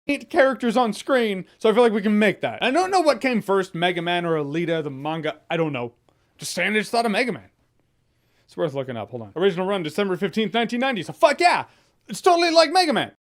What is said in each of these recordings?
characters on screen, so I feel like we can make that. I don't know what came first, Mega Man or Alita, the manga. I don't know. Just saying, I just thought of Mega Man. It's worth looking up. Hold on. Original run, December 15th, 1990. So fuck yeah! It's totally like Mega Man.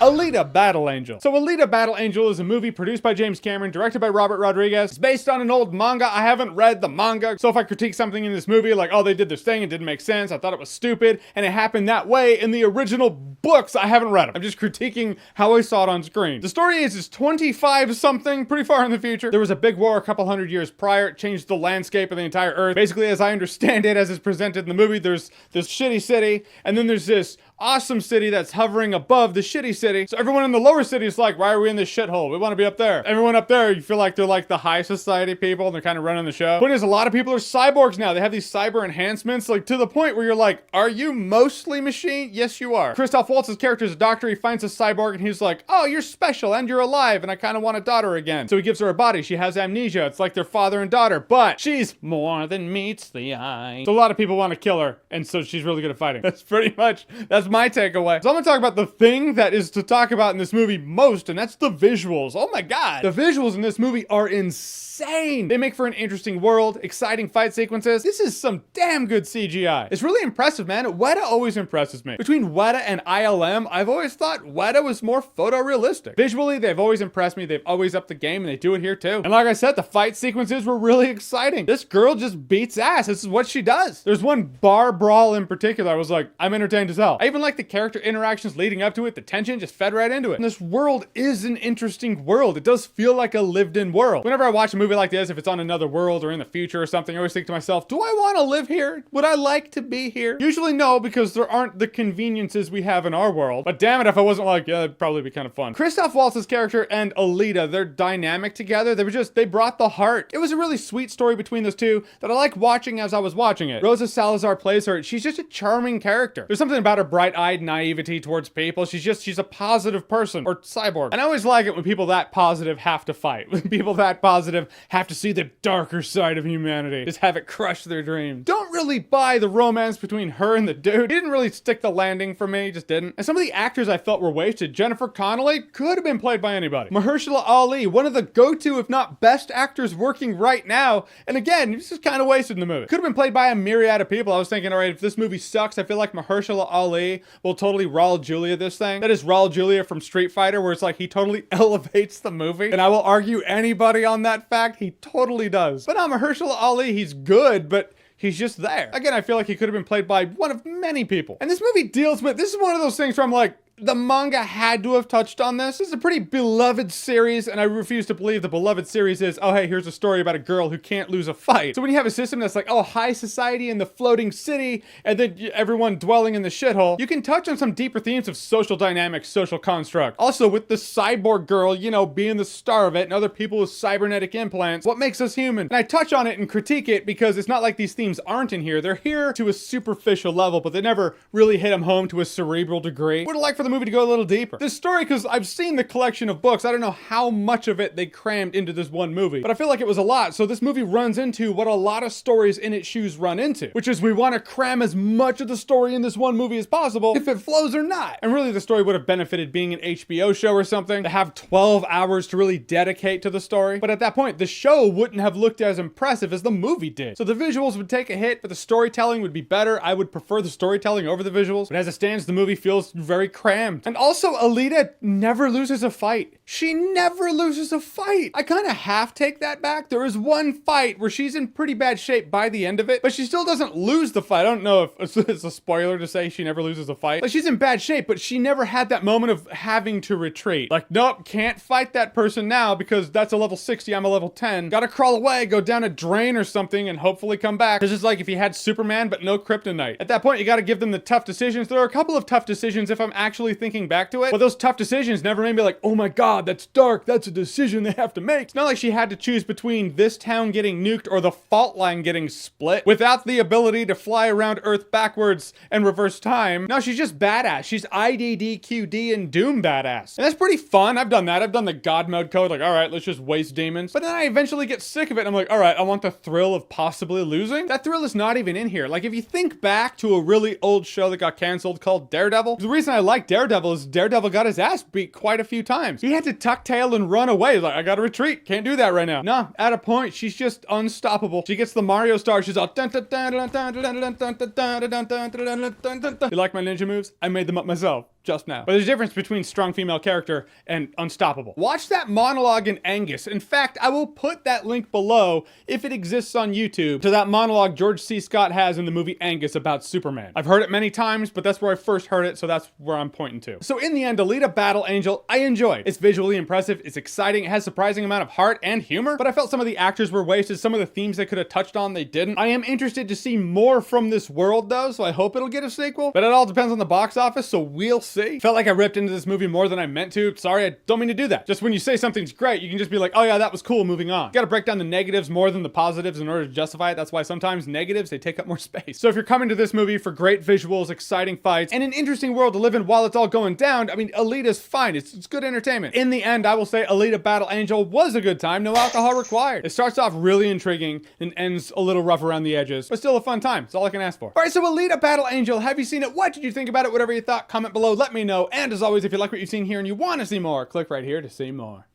Alita Battle Angel. So Alita Battle Angel is a movie produced by James Cameron, directed by Robert Rodriguez. It's based on an old manga. I haven't read the manga, so if I critique something in this movie, like, oh, they did this thing, it didn't make sense, I thought it was stupid, and it happened that way in the original books, I haven't read them. I'm just critiquing how I saw it on screen. The story is it's 25-something, pretty far in the future. There was a big war a couple hundred years prior. It changed the landscape of the entire Earth. Basically, as I understand it, as it's presented in the movie, there's this shitty city, and then there's this awesome city that's hovering above the shitty city. So everyone in the lower city is like, why are we in this shithole? We want to be up there. Everyone up there, you feel like they're like the high society people and they're kind of running the show. Point is, a lot of people are cyborgs now. They have these cyber enhancements, like to the point where you're like, are you mostly machine? Yes, you are. Christoph Waltz's character is a doctor. He finds a cyborg and he's like, oh, you're special and you're alive and I kind of want a daughter again. So he gives her a body. She has amnesia. It's like their father and daughter, but she's more than meets the eye. So a lot of people want to kill her, and so she's really good at fighting. That's my takeaway. So I'm gonna talk about the thing that is to talk about in this movie most, and that's the visuals. Oh my god. The visuals in this movie are insane. They make for an interesting world, exciting fight sequences. This is some damn good CGI. It's really impressive, man. Weta always impresses me. Between Weta and ILM, I've always thought Weta was more photorealistic. Visually, they've always impressed me. They've always upped the game, and they do it here too. And like I said, the fight sequences were really exciting. This girl just beats ass. This is what she does. There's one bar brawl in particular. I was like, I'm entertained as hell. I even like the character interactions leading up to it. The tension just fed right into it. And this world is an interesting world. It does feel like a lived-in world. Whenever I watch a movie like this, if it's on another world or in the future or something, I always think to myself, do I want to live here? Would I like to be here? Usually no, because there aren't the conveniences we have in our world. But damn it, if I wasn't like, yeah, it'd probably be kind of fun. Christoph Waltz's character and Alita, they're dynamic together. They brought the heart. It was a really sweet story between those two that I like watching as I was watching it. Rosa Salazar plays her. She's just a charming character. There's something about her bright-eyed naivety towards people. She's a positive person, or cyborg. And I always like it when people that positive have to fight. When people that positive have to see the darker side of humanity. Just have it crush their dreams. Don't really buy the romance between her and the dude. He didn't really stick the landing for me, just didn't. And some of the actors I felt were wasted. Jennifer Connelly could have been played by anybody. Mahershala Ali, one of the go-to, if not best actors working right now. And again, he's just kind of wasted in the movie. Could have been played by a myriad of people. I was thinking, all right, if this movie sucks, I feel like Mahershala Ali will totally Raul Julia this thing. That is Raul Julia from Street Fighter, where it's like he totally elevates the movie. And I will argue anybody on that fact, he totally does. But Mahershala Ali, he's good, but he's just there. Again, I feel like he could have been played by one of many people. And this movie deals with, this is one of those things where I'm like, the manga had to have touched on this. This is a pretty beloved series, and I refuse to believe the beloved series is, oh hey, here's a story about a girl who can't lose a fight. So when you have a system that's like, oh, high society in the floating city, and then everyone dwelling in the shithole, you can touch on some deeper themes of social dynamics, social construct. Also, with the cyborg girl, you know, being the star of it, and other people with cybernetic implants, what makes us human? And I touch on it and critique it because it's not like these themes aren't in here. They're here to a superficial level, but they never really hit them home to a cerebral degree. Would have liked for the movie to go a little deeper. This story, because I've seen the collection of books, I don't know how much of it they crammed into this one movie, but I feel like it was a lot. So this movie runs into what a lot of stories in its shoes run into, which is we want to cram as much of the story in this one movie as possible, if it flows or not. And really the story would have benefited being an HBO show or something, to have 12 hours to really dedicate to the story. But at that point, the show wouldn't have looked as impressive as the movie did. So the visuals would take a hit, but the storytelling would be better. I would prefer the storytelling over the visuals. But as it stands, the movie feels very crammed. And also, Alita never loses a fight. She never loses a fight. I kind of half take that back. There is one fight where she's in pretty bad shape by the end of it, but she still doesn't lose the fight. I don't know if it's a spoiler to say she never loses a fight. Like, she's in bad shape, but she never had that moment of having to retreat. Like, nope, can't fight that person now because that's a level 60, I'm a level 10. Gotta crawl away, go down a drain or something, and hopefully come back. Because it's like if you had Superman but no kryptonite. At that point, you gotta give them the tough decisions. There are a couple of tough decisions if I'm actually intellectually thinking back to it, but those tough decisions never made me like, oh my god, that's dark, that's a decision they have to make. It's not like she had to choose between this town getting nuked or the fault line getting split without the ability to fly around Earth backwards and reverse time. No, she's just badass. She's IDDQD and Doom badass. And that's pretty fun. I've done that. I've done the God mode code, like, all right, let's just waste demons. But then I eventually get sick of it and I'm like, all right, I want the thrill of possibly losing. That thrill is not even in here. Like, if you think back to a really old show that got canceled called Daredevil, the reason I like Daredevil is Daredevil got his ass beat quite a few times. He had to tuck tail and run away. He's like, I gotta retreat. Can't do that right now. No, at a point, she's just unstoppable. She gets the Mario star. She's all dun dun dun dun dun dun dun dun dun dun dun dun dun dun dun. You like my ninja moves? I made them up myself just now. But there's a difference between strong female character and unstoppable. Watch that monologue in Angus. In fact, I will put that link below if it exists on YouTube to that monologue George C. Scott has in the movie Angus about Superman. I've heard it many times, but that's where I first heard it, so that's where I'm pointing to. So in the end, Alita Battle Angel, I enjoyed. It's visually impressive, it's exciting, it has surprising amount of heart and humor, but I felt some of the actors were wasted, some of the themes they could have touched on, they didn't. I am interested to see more from this world though, so I hope it'll get a sequel, but it all depends on the box office, so we'll see. Felt like I ripped into this movie more than I meant to. Sorry, I don't mean to do that. Just when you say something's great, you can just be like, oh yeah, that was cool, moving on. You gotta break down the negatives more than the positives in order to justify it. That's why sometimes negatives, they take up more space. So if you're coming to this movie for great visuals, exciting fights, and an interesting world to live in while it's all going down, I mean, Alita's fine. It's good entertainment. In the end, I will say Alita Battle Angel was a good time. No alcohol required. It starts off really intriguing and ends a little rough around the edges, but still a fun time. That's all I can ask for. All right, so Alita Battle Angel, have you seen it? What did you think about it? Whatever you thought, comment below, let me know. And as always, if you like what you've seen here and you want to see more, click right here to see more.